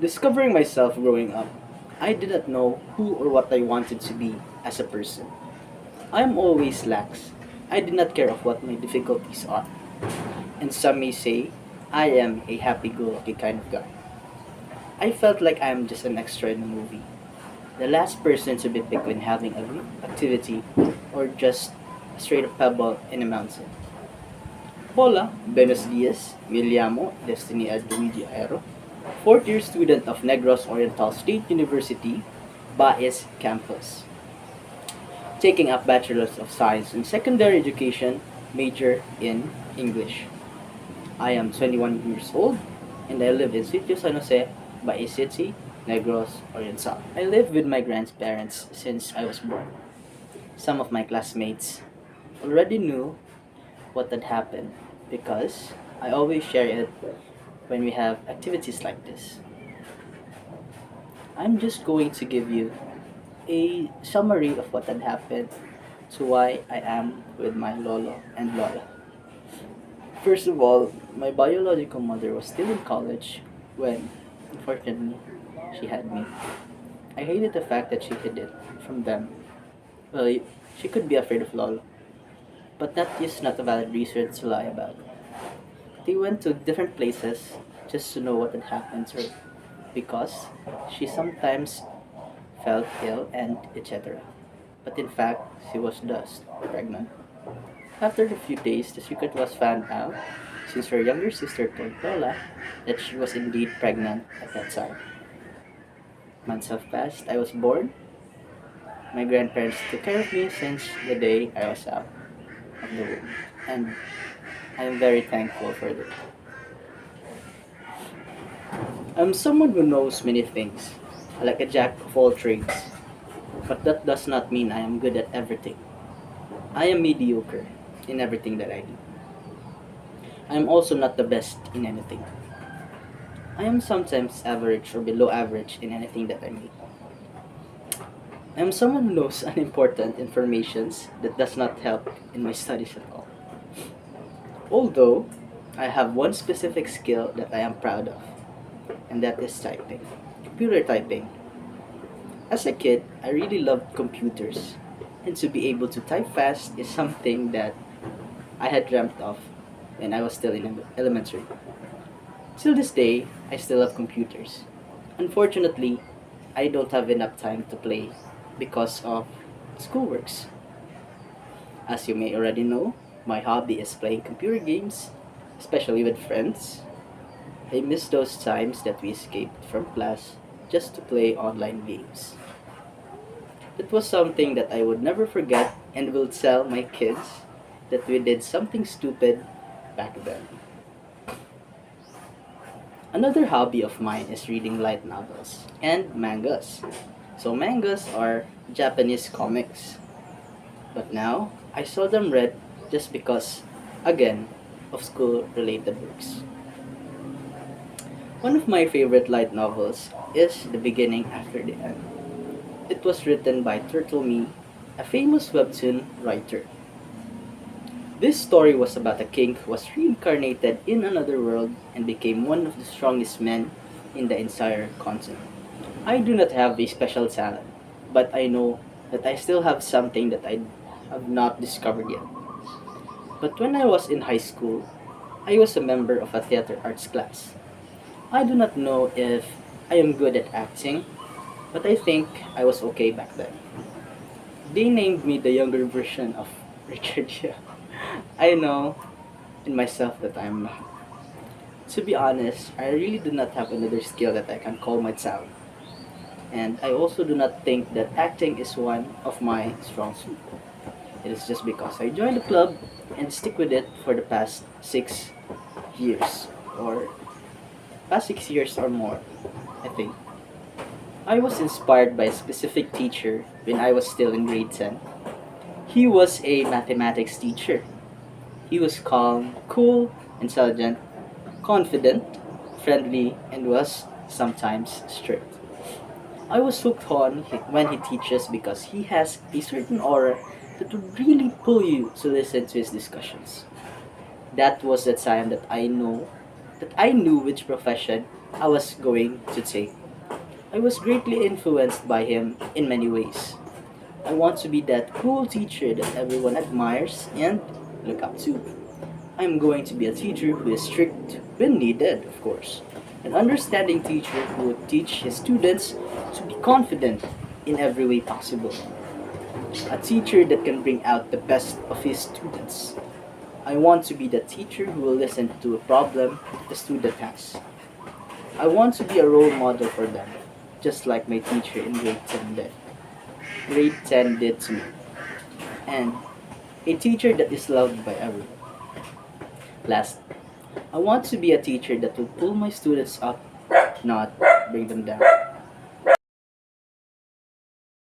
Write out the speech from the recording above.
Discovering myself growing up, I did not know who or what I wanted to be as a person. I am always lax. I did not care of what my difficulties are. And some may say, I am a happy-go-lucky kind of guy. I felt like I am just an extra in a movie. The last person to be picked when having a group activity or just a straight up pebble in a mountain. Hola, Buenos Dias, me llamo Destiny Luigi Aero, fourth year student of Negros Oriental State University, Baez campus, taking up Bachelor's of Science in Secondary Education, major in English. I am 21 years old and I live in Sitio San Jose, Baez City, Negros Oriental. I live with my grandparents since I was born. Some of my classmates already knew what had happened because I always share it when we have activities like this. I'm just going to give you a summary of what had happened to why I am with my lolo and lola. First of all, my biological mother was still in college when, unfortunately, she had me. I hated the fact that she hid it from them. Well, she could be afraid of lolo, but that is not a valid reason to lie about. They went to different places just to know what had happened to her because she sometimes felt ill and etc. But in fact, she was just pregnant. After a few days, the secret was found out since her younger sister told Lola that she was indeed pregnant at that time. Months have passed, I was born. My grandparents took care of me since the day I was out of the womb. And I am very thankful for that. I'm someone who knows many things, like a jack of all trades, but that does not mean I am good at everything. I am mediocre in everything that I do. I am also not the best in anything. I am sometimes average or below average in anything that I make. I am someone who knows unimportant informations that does not help in my studies at all. Although, I have one specific skill that I am proud of, and that is typing. Computer typing. As a kid, I really loved computers, and to be able to type fast is something that I had dreamt of when I was still in elementary. Till this day, I still love computers. Unfortunately, I don't have enough time to play because of schoolworks. As you may already know, my hobby is playing computer games, especially with friends. I miss those times that we escaped from class just to play online games. It was something that I would never forget and will tell my kids that we did something stupid back then. Another hobby of mine is reading light novels and mangas. So mangas are Japanese comics. But now, I seldom read just because, again, of school related books. One of my favorite light novels is The Beginning After the End. It was written by Turtle Me, a famous webtoon writer. This story was about a king who was reincarnated in another world and became one of the strongest men in the entire continent. I do not have a special talent, but I know that I still have something that I have not discovered yet. But when I was in high school, I was a member of a theater arts class. I do not know if I am good at acting, but I think I was okay back then. They named me the younger version of Richard Yeo. I know in myself that I'm not. To be honest, I really do not have another skill that I can call my talent. And I also do not think that acting is one of my strong suits. It is just because I joined the club and stick with it for the past 6 years or past 6 years or more, I think. I was inspired by a specific teacher when I was still in grade 10. He was a mathematics teacher. He was calm, cool, intelligent, confident, friendly, and was sometimes strict. I was hooked on when he teaches because he has a certain aura that would really pull you to listen to his discussions. That was the time that I knew which profession I was going to take. I was greatly influenced by him in many ways. I want to be that cool teacher that everyone admires and look up to. I'm going to be a teacher who is strict when needed, of course. An understanding teacher who would teach his students to be confident in every way possible. A teacher that can bring out the best of his students. I want to be the teacher who will listen to a problem the student has. I want to be a role model for them, just like my teacher in grade 10 did to me. And a teacher that is loved by everyone. Last, I want to be a teacher that will pull my students up, not bring them down.